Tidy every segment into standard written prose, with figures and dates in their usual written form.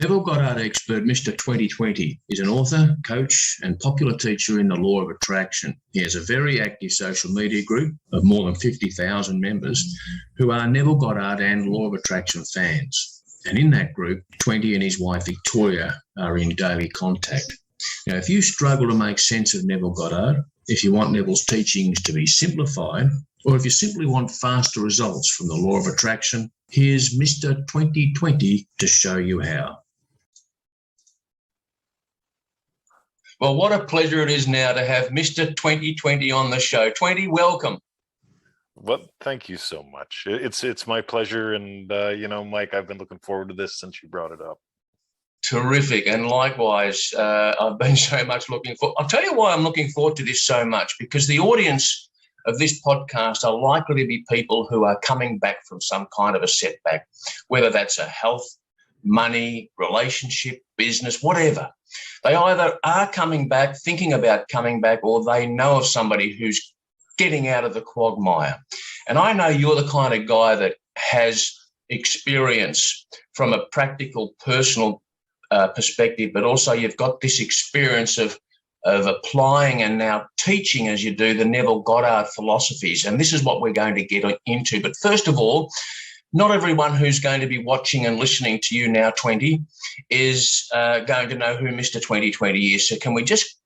Neville Goddard Expert Mr. 2020 is an author, coach, and popular teacher in the law of attraction. He has a very active social media group of more than 50,000 members who are Neville Goddard and law of attraction fans. And in that group, 20 and his wife Victoria are in daily contact. Now, if you struggle to make sense of Neville Goddard, if you want Neville's teachings to be simplified, or if you simply want faster results from the law of attraction, here's Mr. 2020 to show you how. Well, what a pleasure it is now to have Mr. 2020 on the show. 20, welcome. Well, thank you so much. It's my pleasure. And, Mike, I've been looking forward to this since you brought it up. Terrific. And likewise, I've been so much looking forward. I'll tell you why I'm looking forward to this so much, because the audience of this podcast are likely to be people who are coming back from some kind of a setback, whether that's a health, money, relationship, business, whatever. They either are coming back, thinking about coming back, or they know of somebody who's getting out of the quagmire. And I know you're the kind of guy that has experience from a practical, personal perspective, but also you've got this experience of applying and now teaching as you do the Neville Goddard philosophies. And this is what we're going to get into. But first of all, not everyone who's going to be watching and listening to you now, 20, is going to know who Mr. 2020 is. So can we just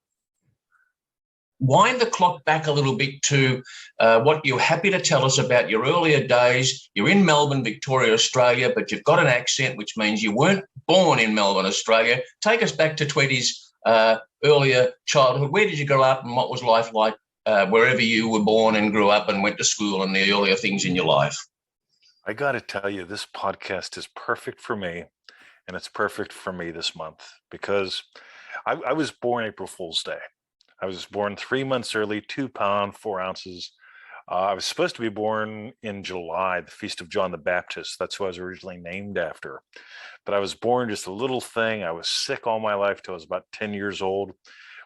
wind the clock back a little bit to what you're happy to tell us about your earlier days? You're in Melbourne, Victoria, Australia, but you've got an accent, which means you weren't born in Melbourne, Australia. Take us back to 20's earlier childhood. Where did you grow up and what was life like wherever you were born and grew up and went to school and the earlier things in your life? I got to tell you, this podcast is perfect for me, and it's perfect for me this month because I was born April Fool's Day. I was born 3 months early, 2 pounds, 4 ounces. I was supposed to be born in July, the Feast of John the Baptist. That's who I was originally named after. But I was born just a little thing. I was sick all my life till I was about 10 years old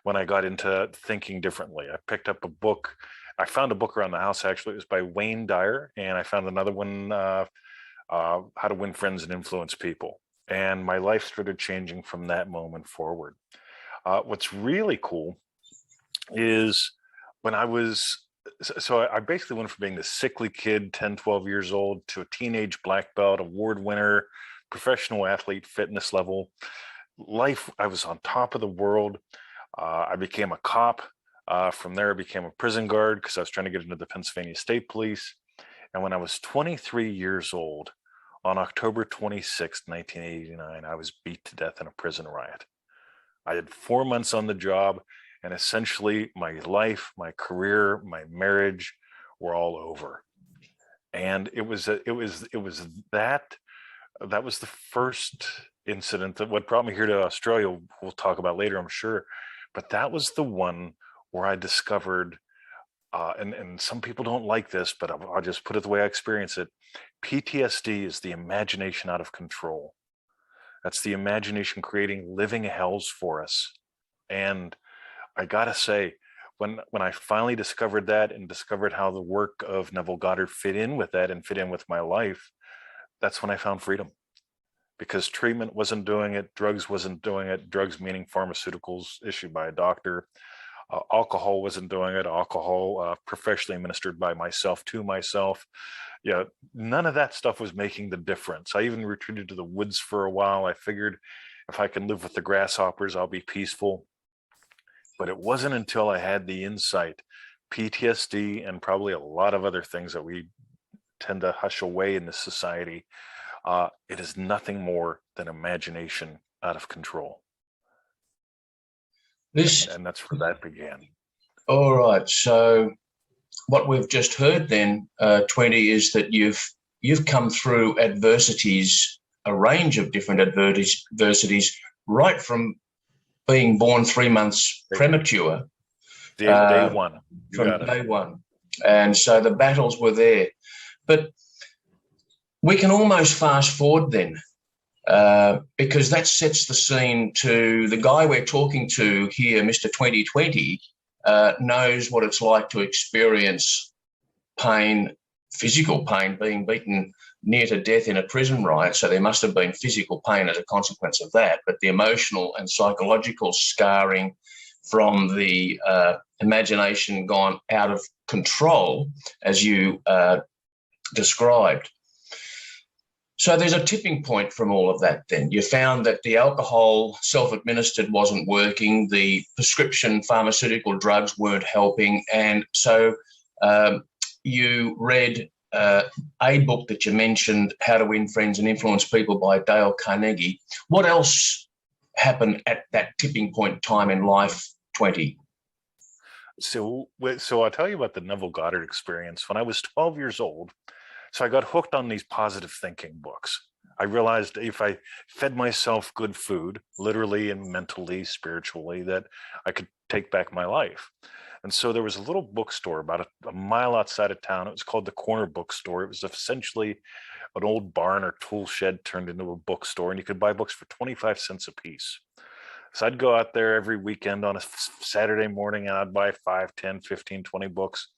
when I got into thinking differently. I picked up a book. I found a book around the house, actually. It was by Wayne Dyer, and I found another one, How to Win Friends and Influence People. And my life started changing from that moment forward. What's really cool is when I was, so I basically went from being this sickly kid, 10, 12 years old, to a teenage black belt, award winner, professional athlete, fitness level. Life, I was on top of the world. I became a cop. From there, I became a prison guard because I was trying to get into the Pennsylvania State Police. And when I was 23 years old, on October 26, 1989, I was beat to death in a prison riot. I had 4 months on the job, and essentially my life, my career, my marriage were all over. And it was that was the first incident that what brought me here to Australia. We'll talk about later, I'm sure. But that was the one where I discovered, and some people don't like this, but I'll just put it the way I experience it. PTSD is the imagination out of control. That's the imagination creating living hells for us. And I gotta say, when I finally discovered that and discovered how the work of Neville Goddard fit in with that and fit in with my life, that's when I found freedom. Because treatment wasn't doing it, drugs wasn't doing it, drugs meaning pharmaceuticals issued by a doctor. Alcohol wasn't doing it, alcohol professionally administered by myself to myself. Yeah, none of that stuff was making the difference. I even retreated to the woods for a while. I figured if I can live with the grasshoppers, I'll be peaceful. But it wasn't until I had the insight, PTSD and probably a lot of other things that we tend to hush away in this society, it is nothing more than imagination out of control. And that's where that began. All right. So what we've just heard then, 20, is that you've come through adversities, a range of different adversities, right from being born 3 months premature. Day one. From day one. And so the battles were there. But we can almost fast forward then, because that sets the scene to the guy we're talking to here, Mr. 2020, knows what it's like to experience pain, physical pain, being beaten near to death in a prison riot, so there must have been physical pain as a consequence of that, but the emotional and psychological scarring from the imagination gone out of control, as you described. So there's a tipping point from all of that then. You found that the alcohol self-administered wasn't working, the prescription pharmaceutical drugs weren't helping, and so you read a book that you mentioned, How to Win Friends and Influence People by Dale Carnegie. What else happened at that tipping point time in life, 20? So I'll tell you about the Neville Goddard experience. When I was 12 years old, so I got hooked on these positive thinking books. I realized if I fed myself good food, literally and mentally, spiritually, that I could take back my life. And so there was a little bookstore about a mile outside of town. It was called the Corner Bookstore. It was essentially an old barn or tool shed turned into a bookstore, and you could buy books for 25 cents a piece. So I'd go out there every weekend on a Saturday morning, and I'd buy 5, 10, 15, 20 books,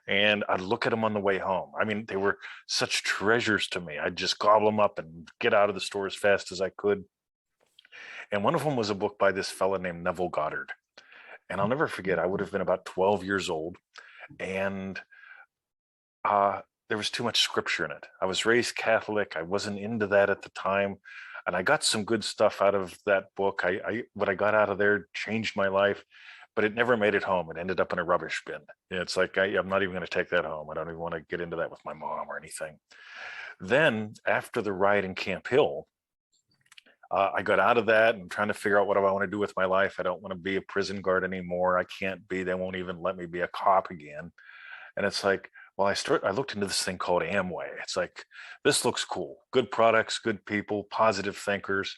and I'd look at them on the way home. I mean, they were such treasures to me. I'd just gobble them up and get out of the store as fast as I could. And one of them was a book by this fella named Neville Goddard. And I'll never forget, I would have been about 12 years old, and there was too much scripture in it. I was raised Catholic. I wasn't into that at the time. And I got some good stuff out of that book. What I got out of there changed my life, but it never made it home. It ended up in a rubbish bin. It's like, I'm not even going to take that home. I don't even want to get into that with my mom or anything. Then after the riot in Camp Hill, I got out of that and trying to figure out what do I want to do with my life. I don't want to be a prison guard anymore. I can't be, they won't even let me be a cop again. And it's like, well, I looked into this thing called Amway. It's like, this looks cool. Good products, good people, positive thinkers.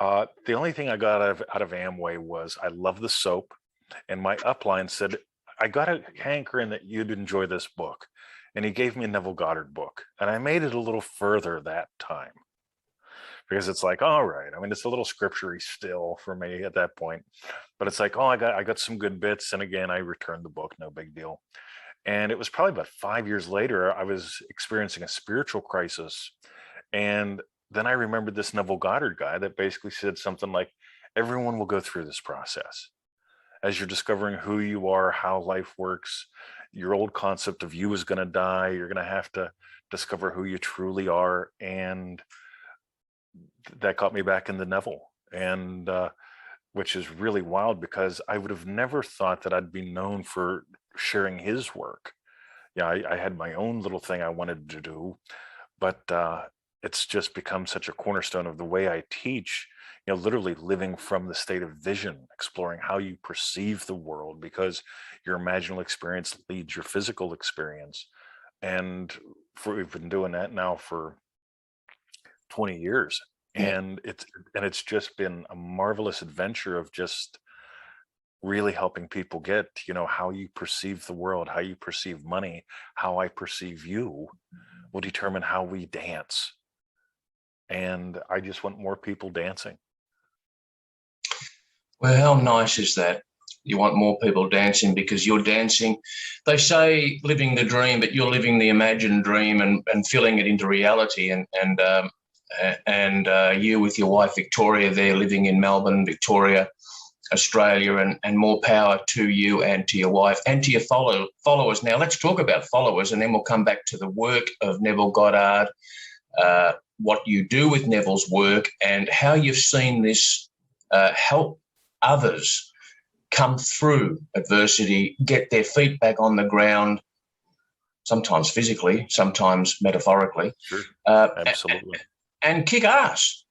The only thing I got out of Amway was I love the soap. And my upline said, I got a hankering that you'd enjoy this book. And he gave me a Neville Goddard book. And I made it a little further that time. Because it's like, all right, I mean, it's a little scripture-y still for me at that point. But it's like, oh, I got some good bits. And again, I returned the book, no big deal. And it was probably about 5 years later, I was experiencing a spiritual crisis. And then I remembered this Neville Goddard guy that basically said something like, everyone will go through this process. As you're discovering who you are, how life works, your old concept of you is going to die. You're going to have to discover who you truly are. And that got me back into Neville, and which is really wild because I would have never thought that I'd be known for sharing his work. Yeah, I had my own little thing I wanted to do, but it's just become such a cornerstone of the way I teach, literally living from the state of vision, exploring how you perceive the world, because your imaginal experience leads your physical experience. And we've been doing that now for 20 years. And it's just been a marvelous adventure of just really helping people get, how you perceive the world, how you perceive money, how I perceive you will determine how we dance. And I just want more people dancing. Well, how nice is that? You want more people dancing because you're dancing. They say living the dream, but you're living the imagined dream and filling it into reality. And you with your wife, Victoria, there living in Melbourne, Victoria, Australia, and more power to you and to your wife and to your followers. Now, let's talk about followers, and then we'll come back to the work of Neville Goddard, what you do with Neville's work, and how you've seen this help others come through adversity, get their feet back on the ground, sometimes physically, sometimes metaphorically. Sure, absolutely. And kick ass.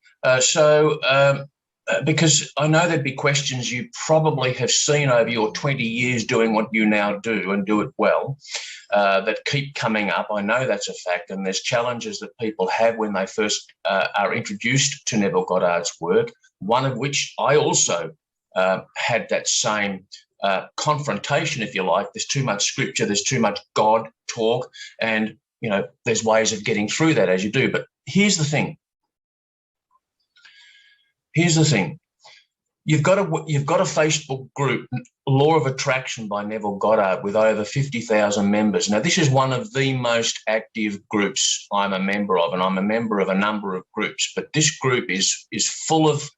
Because I know there'd be questions you probably have seen over your 20 years doing what you now do and do it well, that keep coming up. I know that's a fact, and there's challenges that people have when they first are introduced to Neville Goddard's work, one of which I also had that same confrontation, if you like. There's too much scripture, there's too much God talk, and, there's ways of getting through that as you do. But here's the thing. you've got a Facebook group, Law of Attraction by Neville Goddard, with over 50,000 members. Now, this is one of the most active groups I'm a member of, and I'm a member of a number of groups. But this group is full of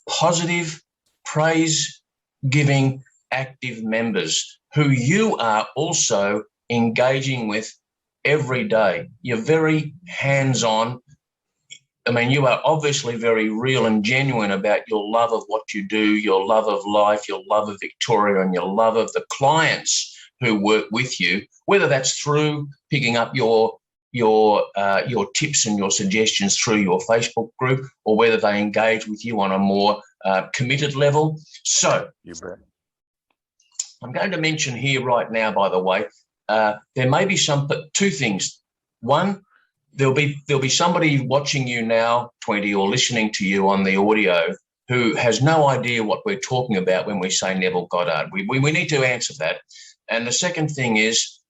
positive, praise-giving, active members who you are also engaging with every day. You're very hands-on. I mean, you are obviously very real and genuine about your love of what you do, your love of life, your love of Victoria, and your love of the clients who work with you, whether that's through picking up your tips and your suggestions through your Facebook group, or whether they engage with you on a more committed level. So You bet. I'm going to mention here right now, by the way, there may be two things. One, there'll be somebody watching you now, 20, or listening to you on the audio who has no idea what we're talking about when we say Neville Goddard. We need to answer that. And the second thing is,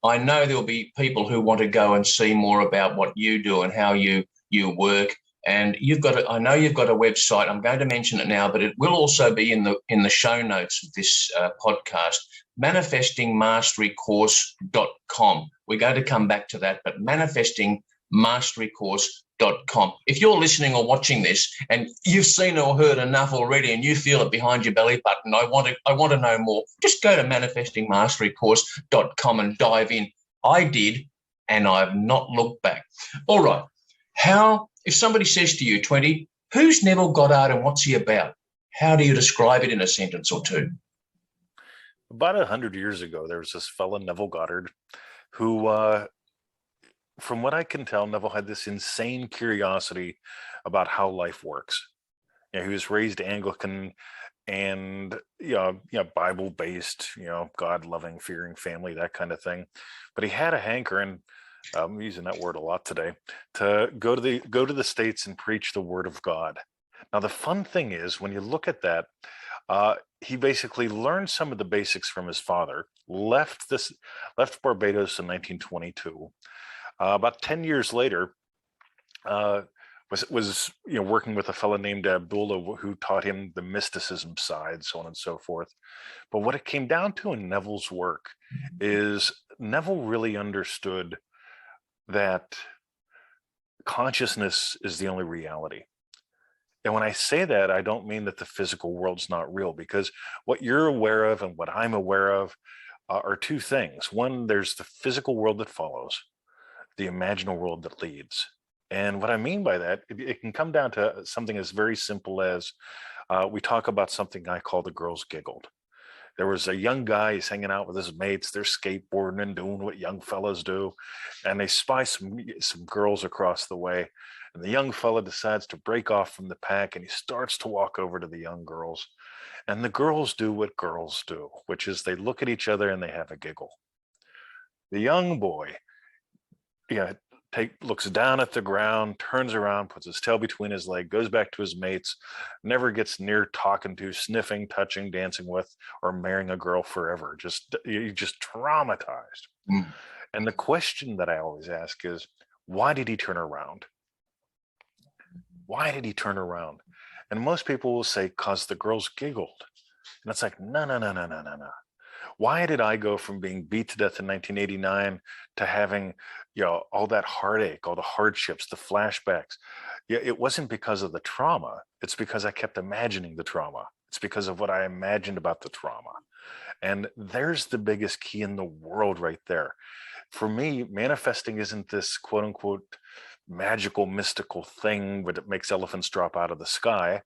I know there'll be people who want to go and see more about what you do and how you work. And I know you've got a website. I'm going to mention it now, but it will also be in the show notes of this podcast, manifestingmasterycourse.com. We're going to come back to that, but manifestingmasterycourse.com. If you're listening or watching this and you've seen or heard enough already and you feel it behind your belly button, I want to know more, just go to manifestingmasterycourse.com and dive in. I did, and I've not looked back. All right. If somebody says to you, 20, who's Neville Goddard and what's he about? How do you describe it in a sentence or two? About 100 years ago, there was this fellow, Neville Goddard, who, from what I can tell, Neville had this insane curiosity about how life works. He was raised Anglican and Bible-based, God-loving, fearing family, that kind of thing. But he had a hankering, I'm using that word a lot today, to go to the States and preach the word of God. Now, the fun thing is, when you look at that, he basically learned some of the basics from his father, left Barbados in 1922. About 10 years later, was working with a fellow named Abdullah, who taught him the mysticism side, so on and so forth. But what it came down to in Neville's work is Neville really understood that consciousness is the only reality. And when I say that, I don't mean that the physical world's not real, because what you're aware of and what I'm aware of are two things. One, there's the physical world that follows, the imaginal world that leads. And what I mean by that, it can come down to something as very simple as we talk about something I call the girls giggled. There was a young guy, he's hanging out with his mates, they're skateboarding and doing what young fellas do, and they spy some girls across the way, and the young fella decides to break off from the pack, and he starts to walk over to the young girls, and the girls do what girls do, which is they look at each other and they have a giggle. The young boy, looks down at the ground, turns around, puts his tail between his legs, goes back to his mates, never gets near talking to, sniffing, touching, dancing with, or marrying a girl forever. Just traumatized. And the question that I always ask is, why did he turn around? Why did he turn around? And most people will say, because the girls giggled. And it's like, no. Why did I go from being beat to death in 1989 to having, all that heartache, all the hardships, the flashbacks? Yeah, it wasn't because of the trauma. It's because I kept imagining the trauma. It's because of what I imagined about the trauma. And there's the biggest key in the world right there. For me, manifesting isn't this quote unquote magical, mystical thing where it makes elephants drop out of the sky.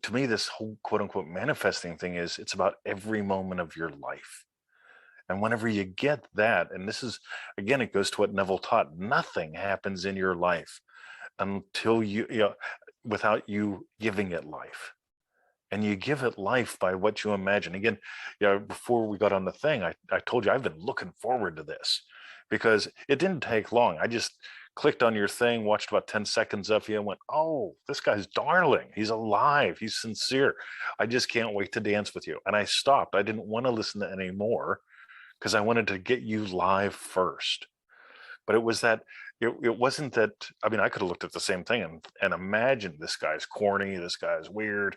To me, this whole quote unquote manifesting thing it's about every moment of your life. And whenever you get that, and this is, again, it goes to what Neville taught, nothing happens in your life until without you giving it life. And you give it life by what you imagine. Again, before we got on the thing, I told you I've been looking forward to this because it didn't take long. I just clicked on your thing, watched about 10 seconds of you and went, oh, this guy's darling. He's alive. He's sincere. I just can't wait to dance with you. And I stopped. I didn't want to listen to any more because I wanted to get you live first. But it was that it wasn't that, I mean, I could have looked at the same thing and imagined this guy's corny, this guy's weird,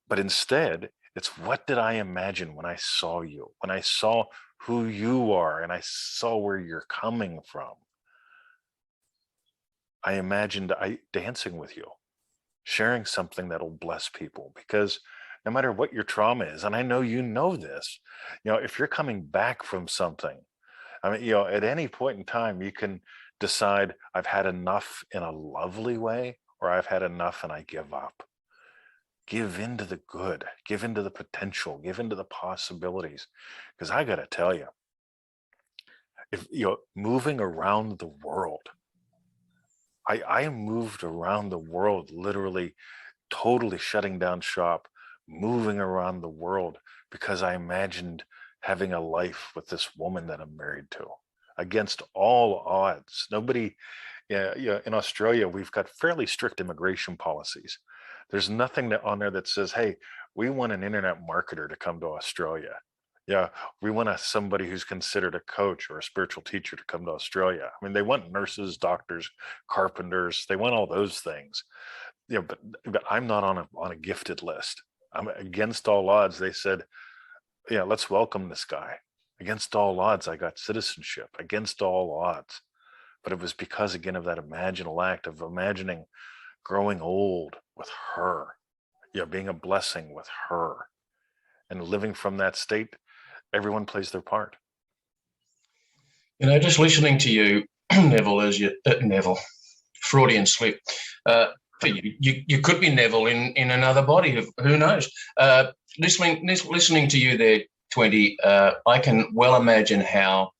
but instead it's, what did I imagine when I saw you, when I saw who you are and I saw where you're coming from? I imagined dancing with you, sharing something that'll bless people, because no matter what your trauma is, and I know you know this, if you're coming back from something, I mean, at any point in time, you can decide, I've had enough in a lovely way, or I've had enough and I give up. Give into the good, give into the potential, give into the possibilities. Because I got to tell you, if moving around the world, I moved around the world, literally totally shutting down shop, moving around the world because I imagined having a life with this woman that I'm married to, against all odds. Nobody, in Australia, we've got fairly strict immigration policies. There's nothing on there that says, hey, we want an internet marketer to come to Australia. Yeah, we want somebody who's considered a coach or a spiritual teacher to come to Australia. I mean, they want nurses, doctors, carpenters. They want all those things. But I'm not on a gifted list. I'm against all odds. They said, let's welcome this guy. Against all odds, I got citizenship. Against all odds. But it was because, again, of that imaginal act of imagining growing old with her, being a blessing with her, and living from that state. Everyone plays their part. Just listening to you, Neville, Freudian slip. You could be Neville in another body. Who knows? Listening to you there, 20. I can well imagine how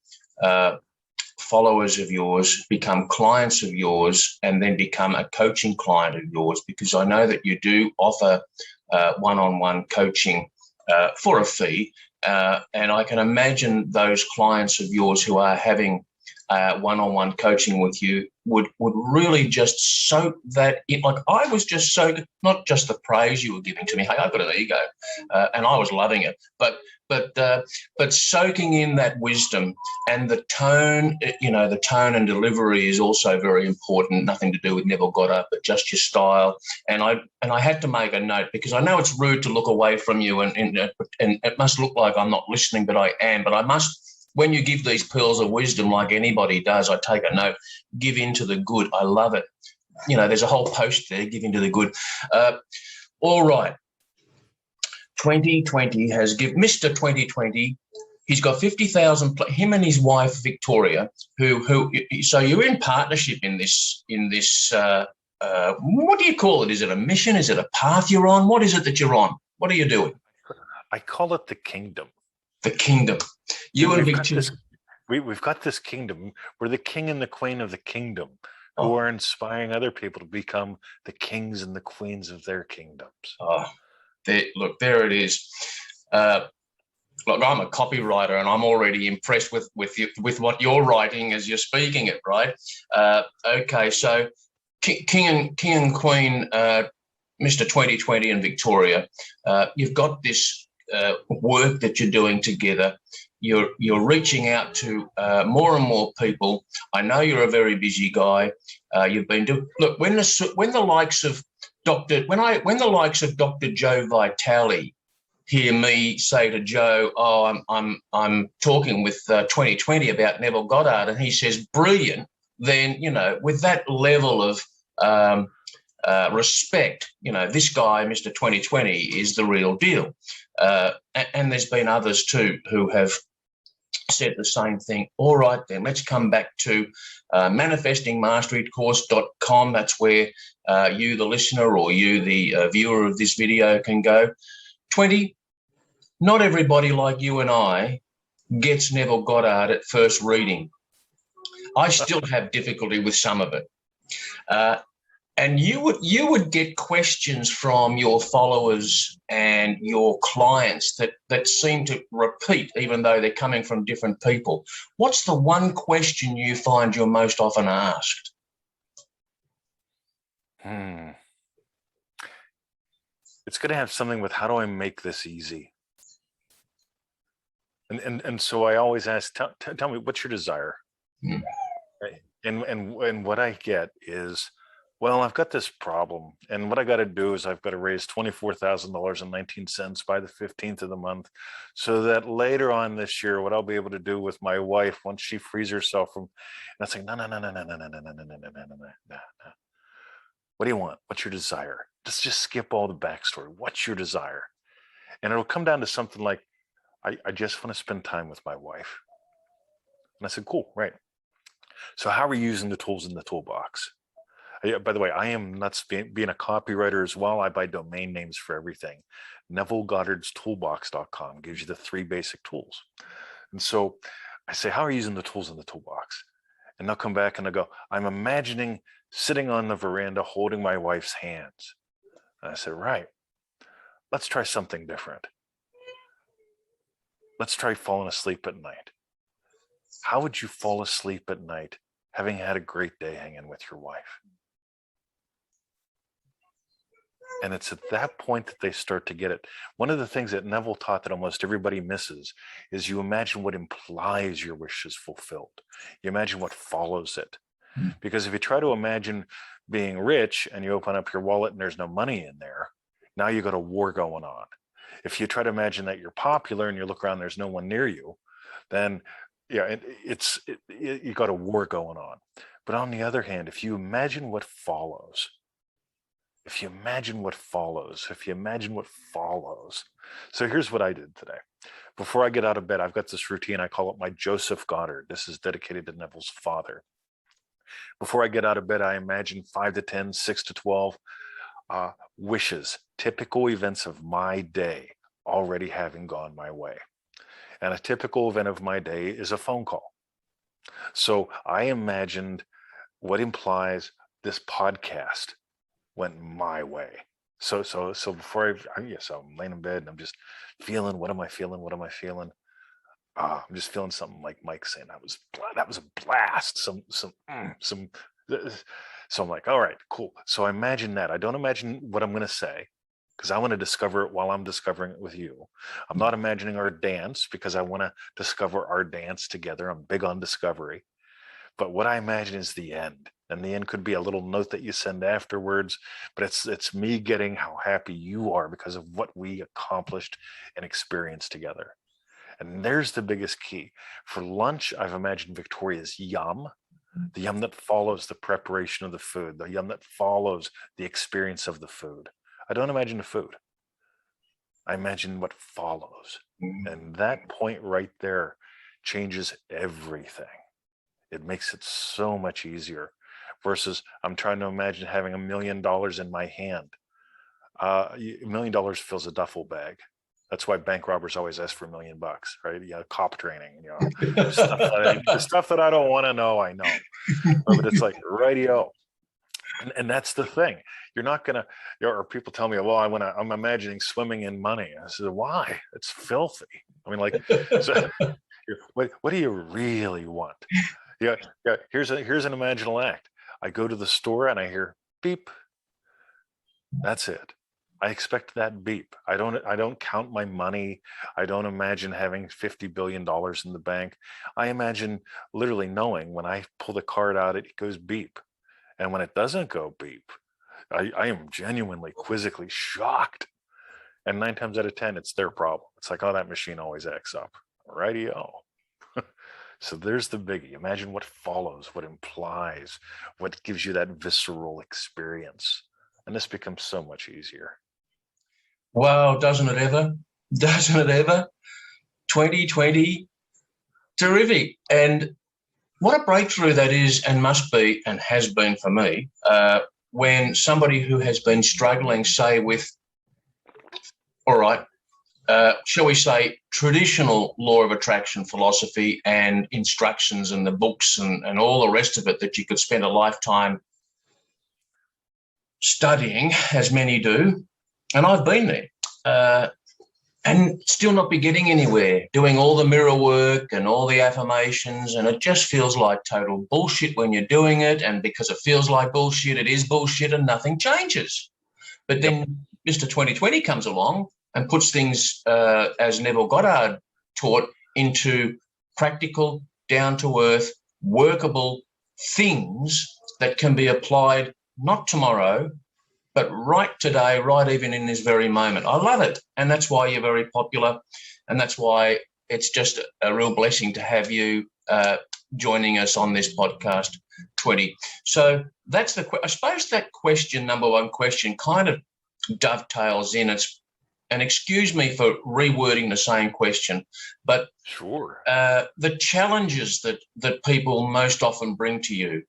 followers of yours become clients of yours and then become a coaching client of yours, because I know that you do offer one-on-one coaching for a fee. And I can imagine those clients of yours who are having one-on-one coaching with you would really just soak that in. Like, I was just soaking, not just the praise you were giving to me. Hey, I've got an ego, and I was loving it. But soaking in that wisdom and the tone, the tone and delivery is also very important. Nothing to do with Neville Goddard, but just your style. And I had to make a note, because I know it's rude to look away from you and it must look like I'm not listening, but I am. But I must. When you give these pearls of wisdom, like anybody does, I take a note, give into the good. I love it. There's a whole post there, give into the good. All right. 2020 has given Mr. 2020. He's got 50,000. Him and his wife Victoria, who. So you're in partnership in this. What do you call it? Is it a mission? Is it a path you're on? What is it that you're on? What are you doing? I call it the kingdom. The kingdom. We've got this kingdom. We're the king and the queen of the kingdom, who are inspiring other people to become the kings and the queens of their kingdoms. There it is. Look, I'm a copywriter, and I'm already impressed with what you're writing as you're speaking it. Right? Okay, so king and queen, Mr. 2020 and Victoria, you've got this work that you're doing together. You're reaching out to more and more people. I know you're a very busy guy. You've been doing. Look, when the likes of Dr. Joe Vitale hear me say to Joe, I'm talking with 2020 about Neville Goddard, and he says brilliant, then with that level of respect, this guy, Mr. 2020, is the real deal. And there's been others too who have said the same thing. All right, then let's come back to manifestingmasterycourse.com. That's where you, the listener, or you, the viewer of this video, can go. 20, not everybody like you and I gets Neville Goddard at first reading. I still have difficulty with some of it. And you would get questions from your followers and your clients that seem to repeat, even though they're coming from different people. What's the one question you find you're most often asked? It's going to have something with, how do I make this easy? And so I always ask, tell me, what's your desire? And what I get is, well, I've got this problem, and what I got to do is I've got to raise $24,000.19 by the 15th of the month, so that later on this year, what I'll be able to do with my wife once she frees herself from, and that's like, no, no, no, no, no, no, no, no, no, no, no, no, no, no, no. What do you want? What's your desire? Just skip all the backstory. What's your desire? And it'll come down to something like, I just want to spend time with my wife. And I said, cool, right. So how are you using the tools in the toolbox? By the way, I am nuts being a copywriter as well. I buy domain names for everything. NEVILLEGODDARD'Stoolbox.com gives you the 3 basic tools. And so I say, how are you using the tools in the toolbox? And they'll come back and they'll go, I'm imagining sitting on the veranda holding my wife's hands. And I said, right, let's try something different. Let's try falling asleep at night. How would you fall asleep at night having had a great day hanging with your wife? And it's at that point that they start to get it. One of the things that Neville taught that almost everybody misses is you imagine what implies your wish is fulfilled. You imagine what follows it. Because if you try to imagine being rich and you open up your wallet and there's no money in there, now you got a war going on. If you try to imagine that you're popular and you look around, there's no one near you, then yeah, you got a war going on. But on the other hand, if you imagine what follows, so here's what I did today. Before I get out of bed, I've got this routine. I call it my Joseph Goddard. This is dedicated to Neville's father. Before I get out of bed, I imagine 5 to 10, 6 to 12 wishes, typical events of my day already having gone my way. And a typical event of my day is a phone call. So I imagined what implies this podcast went my way. So before I'm laying in bed and I'm just feeling, what am I feeling? I'm just feeling something like Mike saying that was a blast. So I'm like, all right, cool. So I imagine that. I don't imagine what I'm going to say, because I want to discover it while I'm discovering it with you. I'm not imagining our dance because I want to discover our dance together. I'm big on discovery. But what I imagine is the end. And the end could be a little note that you send afterwards, but it's me getting how happy you are because of what we accomplished and experienced together. And there's the biggest key. For lunch, I've imagined Victoria's yum, the yum that follows the preparation of the food, the yum that follows the experience of the food. I don't imagine the food. I imagine what follows. And that point right there changes everything. It makes it so much easier versus I'm trying to imagine having $1 million in my hand. $1 million fills a duffel bag. That's why bank robbers always ask for $1 million, right? Yeah, cop training, the stuff that I don't want to know, I know. But it's like radio. And that's the thing. You're not gonna, or people tell me, well, I'm imagining swimming in money. I said, why? It's filthy. I mean, like, so, what do you really want? Yeah. Here's an imaginal act. I go to the store and I hear beep. That's it. I expect that beep. I don't count my money. I don't imagine having $50 billion in the bank. I imagine literally knowing when I pull the card out, it goes beep. And when it doesn't go beep, I am genuinely, quizzically shocked. And 9 times out of 10, it's their problem. It's like, oh, that machine always acts up. Righty-o. So there's the biggie. Imagine what follows, what implies, what gives you that visceral experience. And this becomes so much easier. Wow, doesn't it ever? 2020, terrific. And what a breakthrough that is and must be and has been for me when somebody who has been struggling, say, with, all right, shall we say, traditional law of attraction philosophy and instructions and the books and all the rest of it that you could spend a lifetime studying, as many do. And I've been there and still not be getting anywhere, doing all the mirror work and all the affirmations, and it just feels like total bullshit when you're doing it. And because it feels like bullshit, it is bullshit and nothing changes. But then Mr. 2020 comes along and puts things, as Neville Goddard taught, into practical, down-to-earth, workable things that can be applied not tomorrow, but right today, right even in this very moment. I love it. And that's why you're very popular. And that's why it's just a real blessing to have you joining us on this podcast, 20. So that's I suppose that question, number one question, kind of dovetails in. And excuse me for rewording the same question, but sure, the challenges that people most often bring to you,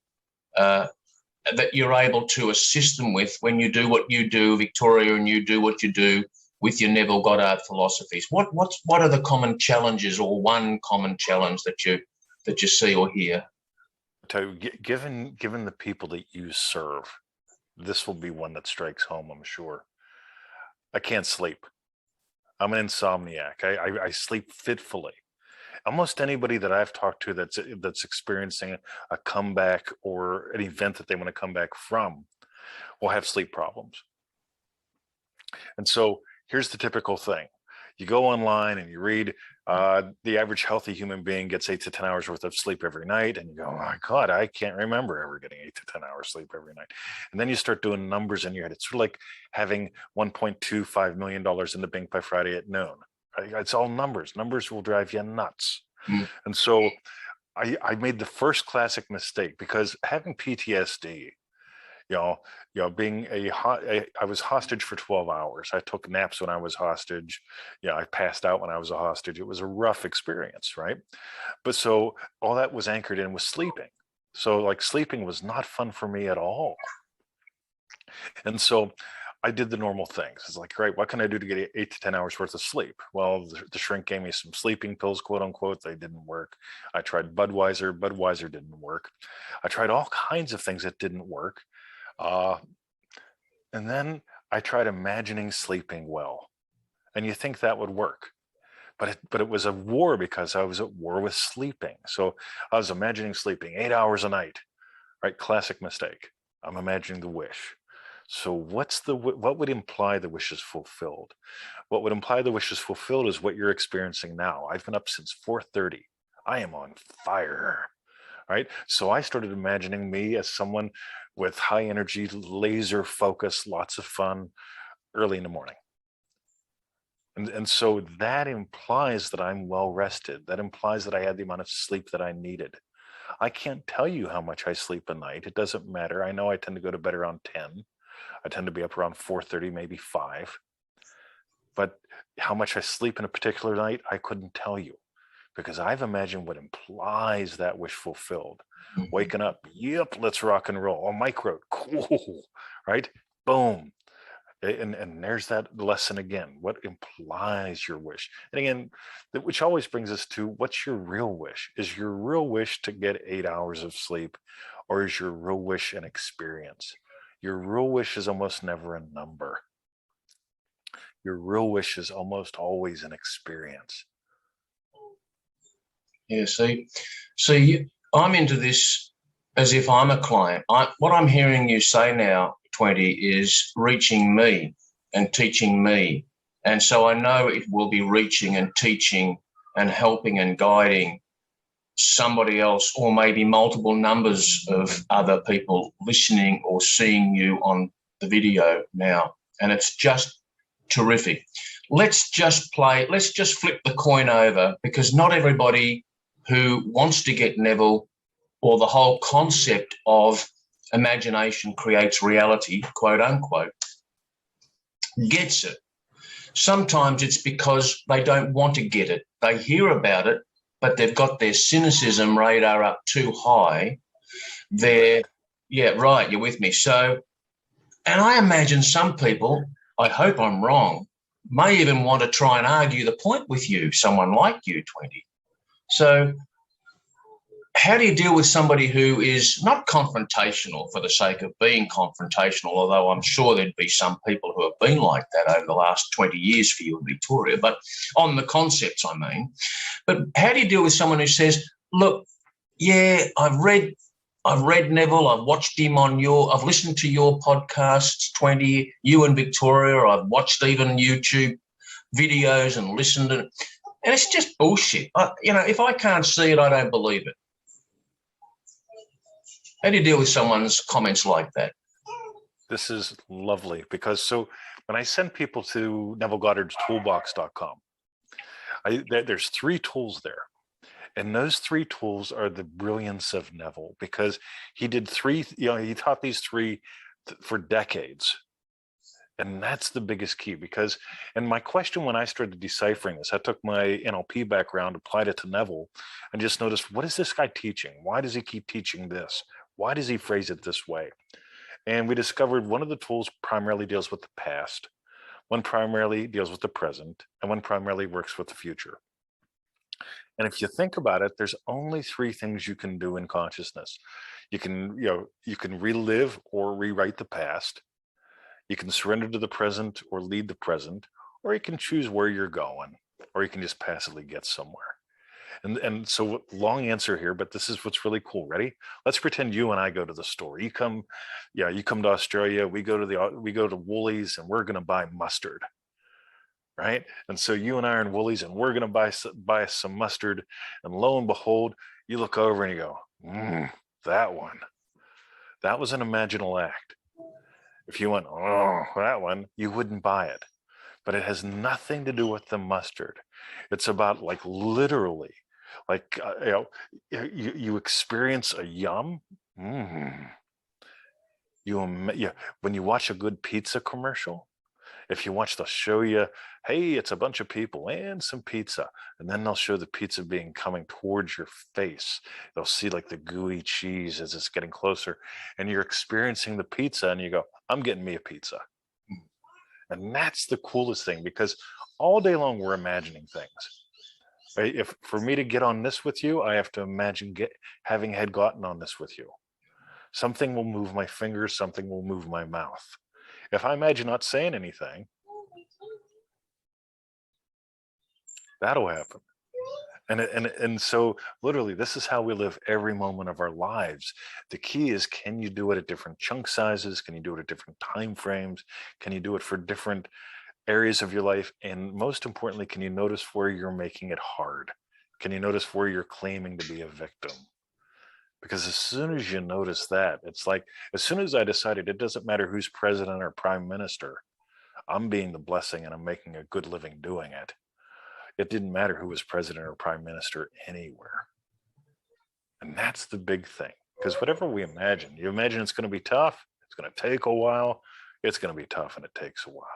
that you're able to assist them with when you do what you do, Victoria, and you do what you do with your Neville Goddard philosophies. What are the common challenges, or one common challenge that you see or hear? So, given the people that you serve, this will be one that strikes home, I'm sure. I can't sleep. I'm an insomniac. I sleep fitfully. Almost anybody that I've talked to that's experiencing a comeback or an event that they want to come back from will have sleep problems. And so here's the typical thing. You go online and you read the average healthy human being gets 8 to 10 hours worth of sleep every night. And you go, oh my God, I can't remember ever getting 8 to 10 hours sleep every night. And then you start doing numbers in your head. It's sort of like having $1.25 million in the bank by Friday at noon. Right? It's all numbers. Numbers will drive you nuts. Mm. And so I made the first classic mistake, because having PTSD, being I was hostage for 12 hours. I took naps when I was hostage. I passed out when I was a hostage. It was a rough experience, right? But so all that was anchored in was sleeping. So like sleeping was not fun for me at all. And so I did the normal things. It's like, great, what can I do to get 8 to 10 hours worth of sleep? Well, the shrink gave me some sleeping pills, quote unquote. They didn't work. I tried Budweiser. Budweiser didn't work. I tried all kinds of things that didn't work. And then I tried imagining sleeping well. And you think that would work. But it was a war, because I was at war with sleeping. So I was imagining sleeping 8 hours a night, right? Classic mistake. I'm imagining the wish. So what would imply the wish is fulfilled? What would imply the wish is fulfilled is what you're experiencing now. I've been up since 4:30. I am on fire, right? So I started imagining me as someone with high energy, laser focus, lots of fun, early in the morning. And so that implies that I'm well rested. That implies that I had the amount of sleep that I needed. I can't tell you how much I sleep a night. It doesn't matter. I know I tend to go to bed around 10. I tend to be up around 4:30, maybe 5. But how much I sleep in a particular night, I couldn't tell you, because I've imagined what implies that wish fulfilled. Mm-hmm. Waking up, yep, let's rock and roll. Oh, Mike wrote, cool, right? Boom. And there's that lesson again. What implies your wish? And again, which always brings us to, what's your real wish? Is your real wish to get 8 hours of sleep, or is your real wish an experience? Your real wish is almost never a number. Your real wish is almost always an experience. Yeah, see, I'm into this as if I'm a client. What I'm hearing you say now, 20, is reaching me and teaching me. And so I know it will be reaching and teaching and helping and guiding somebody else, or maybe multiple numbers of other people listening or seeing you on the video now. And it's just terrific. Let's just flip the coin over, because not everybody who wants to get Neville, or the whole concept of imagination creates reality, quote unquote, gets it. Sometimes it's because they don't want to get it. They hear about it, but they've got their cynicism radar up too high. Yeah, right, you're with me. So, and I imagine some people, I hope I'm wrong, may even want to try and argue the point with you, someone like you, 20. So how do you deal with somebody who is not confrontational for the sake of being confrontational, although I'm sure there'd be some people who have been like that over the last 20 years for you in Victoria, but on the concepts, I mean. But how do you deal with someone who says, look, yeah, I've read Neville, I've watched him I've listened to your podcasts, 20, you and Victoria, I've watched even YouTube videos and listened, and it's just bullshit. If I can't see it, I don't believe it. How do you deal with someone's comments like that? This is lovely because so when I send people to NEVILLEGODDARD'Stoolbox.com, there's 3 tools there. And those 3 tools are the brilliance of Neville, because he did 3, he taught these 3 for decades. And that's the biggest key, because, and my question when I started deciphering this, I took my NLP background, applied it to Neville, and just noticed, what is this guy teaching? Why does he keep teaching this? Why does he phrase it this way? And we discovered one of the tools primarily deals with the past, one primarily deals with the present, and one primarily works with the future. And if you think about it, there's only 3 things you can do in consciousness. You can, you can relive or rewrite the past. You can surrender to the present or lead the present, or you can choose where you're going, or you can just passively get somewhere. And so long answer here, but this is what's really cool. Ready? Let's pretend you and I go to the store. You come to Australia. We go to Woolies, and we're going to buy mustard. Right? And so you and I are in Woolies, and we're going to buy some mustard. And lo and behold, you look over and you go, that one. That was an imaginal act. If you went, oh, that one, you wouldn't buy it. But it has nothing to do with the mustard. It's about like literally, like, you experience a yum. When you watch a good pizza commercial, if you watch, they'll show you, hey, it's a bunch of people and some pizza. And then they'll show the pizza coming towards your face. They'll see like the gooey cheese as it's getting closer. And you're experiencing the pizza and you go, I'm getting me a pizza. And that's the coolest thing, because all day long we're imagining things. Right? If for me to get on this with you, I have to imagine having had gotten on this with you. Something will move my fingers, something will move my mouth. If I imagine not saying anything, that'll happen. And so literally, this is how we live every moment of our lives. The key is, can you do it at different chunk sizes? Can you do it at different time frames? Can you do it for different areas of your life? And most importantly, can you notice where you're making it hard? Can you notice where you're claiming to be a victim? Because as soon as you notice that, it's like, as soon as I decided it doesn't matter who's president or prime minister, I'm being the blessing and I'm making a good living doing it. It didn't matter who was president or prime minister anywhere. And that's the big thing. Because whatever we imagine, you imagine it's going to be tough, it's going to take a while, it's going to be tough and it takes a while.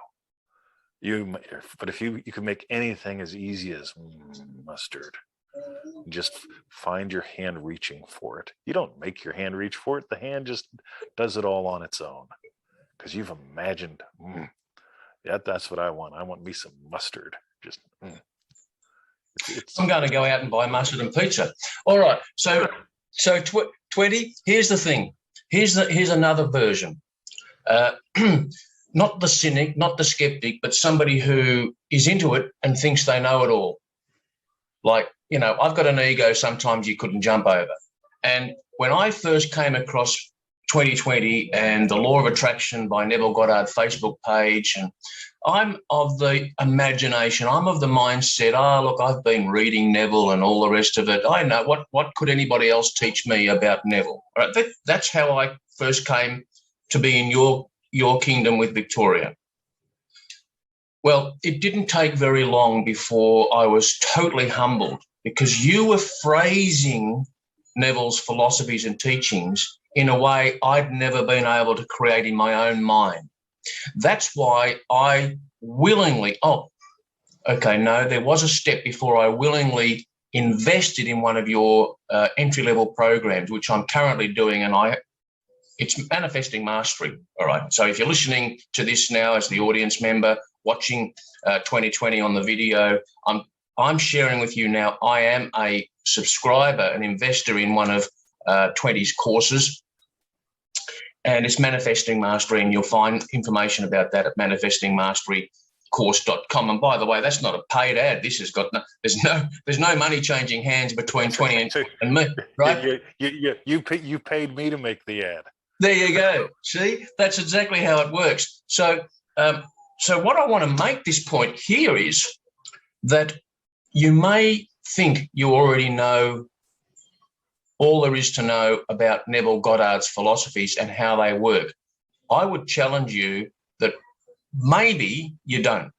But if you can make anything as easy as mustard, just find your hand reaching for it. You don't make your hand reach for it. The hand just does it all on its own, because you've imagined, that's what I want. I want me some mustard. Just I'm going to go out and buy mustard and pizza. All right. So 20. Here's the thing. Here's another version. Not the cynic, not the skeptic, but somebody who is into it and thinks they know it all. Like, I've got an ego sometimes you couldn't jump over. And when I first came across 2020 and the Law of Attraction by Neville Goddard Facebook page, and I'm of the imagination, I'm of the mindset, look, I've been reading Neville and all the rest of it. I know what could anybody else teach me about Neville? All right, that's how I first came to be in your kingdom with Victoria. Well, it didn't take very long before I was totally humbled, because you were phrasing Neville's philosophies and teachings in a way I'd never been able to create in my own mind. That's why I willingly, there was a step before I willingly invested in one of your entry-level programs, which I'm currently doing, and it's Manifesting Mastery. All right. So if you're listening to this now as the audience member, watching 2020 on the video, I'm sharing with you now, I am a subscriber, an investor in one of 20's courses, and it's Manifesting Mastery, and you'll find information about that at manifestingmasterycourse.com. And by the way, that's not a paid ad. This has got there's no money changing hands between 20 and me, right? You paid me to make the ad. There you go. See, that's exactly how it works. So what I want to make this point here is that you may think you already know all there is to know about Neville Goddard's philosophies and how they work. I would challenge you that maybe you don't.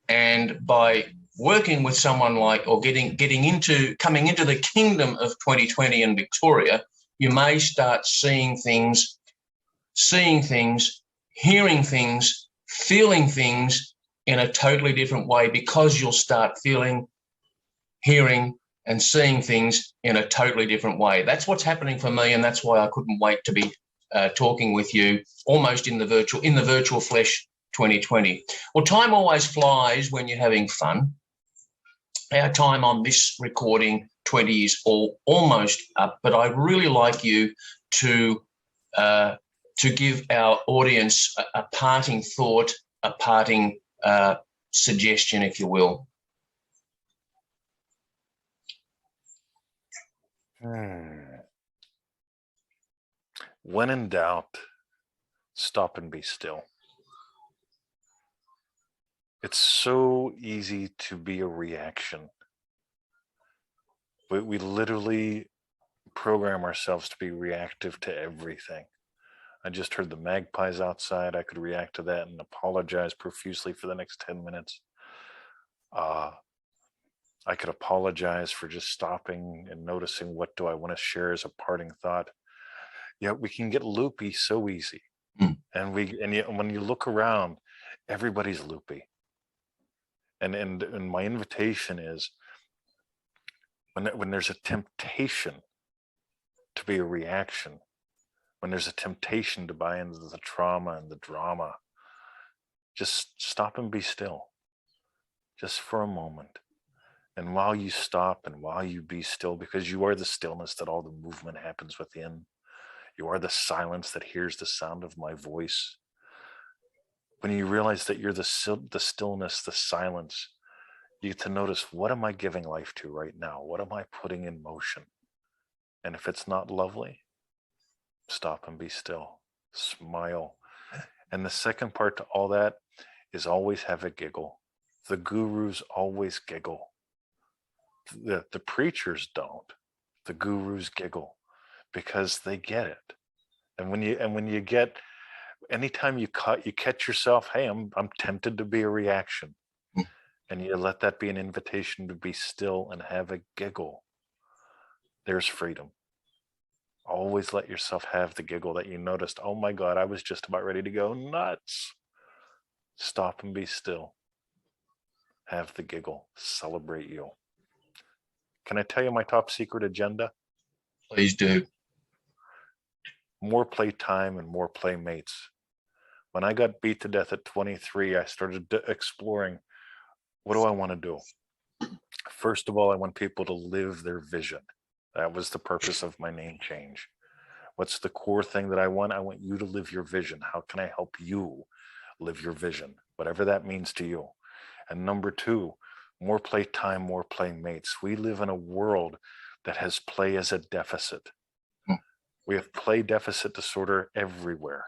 And by working with someone like, or coming into the kingdom of 2020 in Victoria, you may start seeing things, hearing things, feeling things in a totally different way, because you'll start feeling, hearing, and seeing things in a totally different way. That's what's happening for me, and that's why I couldn't wait to be talking with you almost in the virtual flesh 2020. Well, time always flies when you're having fun. Our time on this recording 20 is almost up, but I'd really like you to give our audience a parting thought, a parting suggestion, if you will. When in doubt, stop and be still. It's so easy to be a reaction. We literally program ourselves to be reactive to everything. I just heard the magpies outside. I could react to that and apologize profusely for the next 10 minutes. I could apologize for just stopping and noticing, what do I want to share as a parting thought? Yeah, we can get loopy so easy. And when you look around, everybody's loopy. And my invitation is, when there's a temptation to be a reaction, when there's a temptation to buy into the trauma and the drama, just stop and be still, just for a moment. And while you stop and while you be still, because you are the stillness that all the movement happens within, you are the silence that hears the sound of my voice. When you realize that you're the stillness, the silence, you get to notice, what am I giving life to right now? What am I putting in motion? And if it's not lovely, stop and be still, smile. And the second part to all that is always have a giggle. The gurus always giggle. The preachers don't. The gurus giggle because they get it. And when you get, anytime you catch yourself, hey, I'm tempted to be a reaction, and you let that be an invitation to be still and have a giggle, there's freedom. Always let yourself have the giggle that you noticed, oh my God, I was just about ready to go nuts. Stop and be still. Have the giggle. Celebrate you. Can I tell you my top secret agenda? Please do. More playtime and more playmates. When I got beat to death at 23, I started exploring, what do I want to do? First of all, I want people to live their vision. That was the purpose of my name change. What's the core thing that I want? I want you to live your vision. How can I help you live your vision? Whatever that means to you. And number two, more playtime, more playmates. We live in a world that has play as a deficit. We have play deficit disorder everywhere.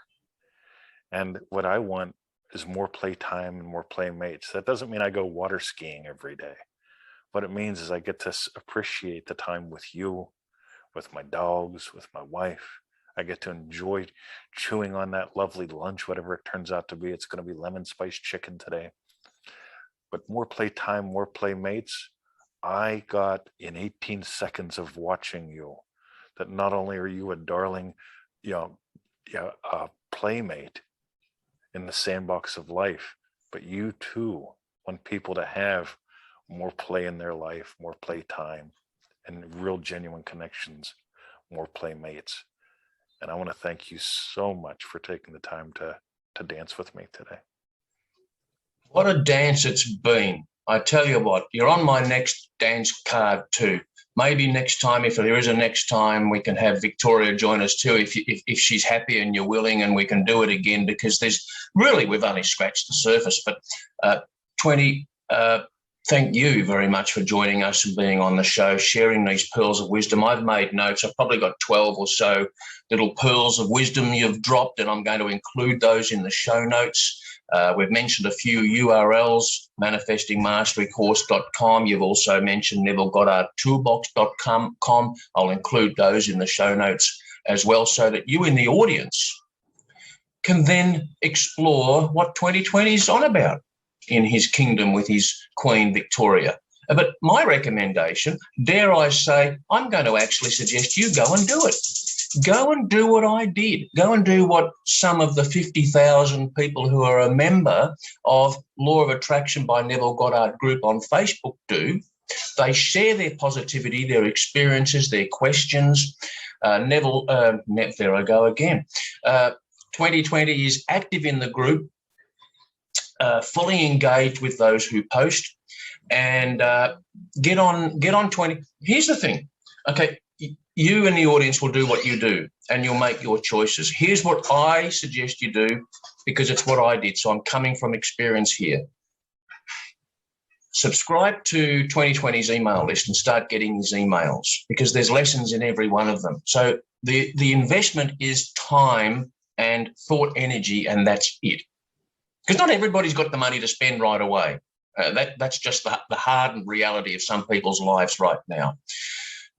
And what I want is more playtime and more playmates. That doesn't mean I go water skiing every day. What it means is I get to appreciate the time with you, with my dogs, with my wife. I get to enjoy chewing on that lovely lunch, whatever it turns out to be. It's going to be lemon spiced chicken today. But more playtime, more playmates. I got in 18 seconds of watching you that not only are you a darling, playmate in the sandbox of life, but you too want people to have more play in their life, more playtime, and real genuine connections, more playmates. And I want to thank you so much for taking the time to dance with me today. What a dance it's been. I tell you what, you're on my next dance card too. Maybe next time, if there is a next time, we can have Victoria join us too, if she's happy and you're willing, and we can do it again, because we've only scratched the surface. But 20, thank you very much for joining us and being on the show, sharing these pearls of wisdom. I've made notes. I've probably got 12 or so little pearls of wisdom you've dropped, and I'm going to include those in the show notes. We've mentioned a few URLs, manifestingmasterycourse.com. You've also mentioned NEVILLEGODDARDToolbox.com. I'll include those in the show notes as well, so that you in the audience can then explore what 2020 is on about in his kingdom with his Queen Victoria. But my recommendation, dare I say, I'm going to actually suggest you go and do it. Go and do what I did. Go and do what some of the 50,000 people who are a member of Law of Attraction by Neville Goddard group on Facebook do. They share their positivity, their experiences, their questions. Neville, there I go again. 2020 is active in the group, fully engaged with those who post, and get on 20. Here's the thing, okay, you in the audience will do what you do and you'll make your choices. Here's what I suggest you do, because it's what I did, so I'm coming from experience here. Subscribe to 2020's email list and start getting his emails, because there's lessons in every one of them. So the investment is time and thought energy, and that's it. Because not everybody's got the money to spend right away. That's just the hardened reality of some people's lives right now.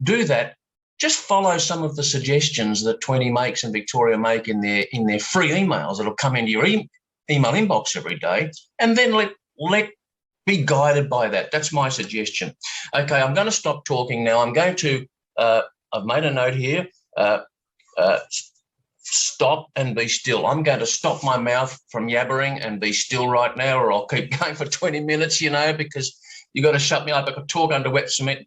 Do that. Just follow some of the suggestions that 20 Makes and Victoria make in their free emails that'll come into your email inbox every day, and then let be guided by that. That's my suggestion. Okay, I'm going to stop talking now. I'm going to, I've made a note here, stop and be still. I'm going to stop my mouth from yabbering and be still right now, or I'll keep going for 20 minutes, because you've got to shut me up. I could talk under wet cement,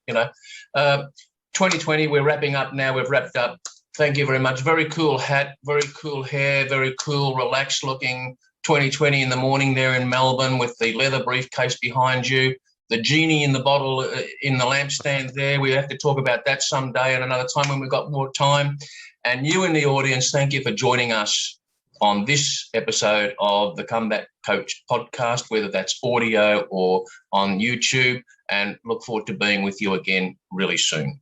2020, we're wrapping up now. We've wrapped up. Thank you very much. Very cool hat, very cool hair, very cool, relaxed looking 2020 in the morning there in Melbourne with the leather briefcase behind you, the genie in the bottle in the lampstand there. We have to talk about that someday and another time when we've got more time. And you in the audience, thank you for joining us on this episode of the Comeback Coach podcast, whether that's audio or on YouTube, and look forward to being with you again really soon.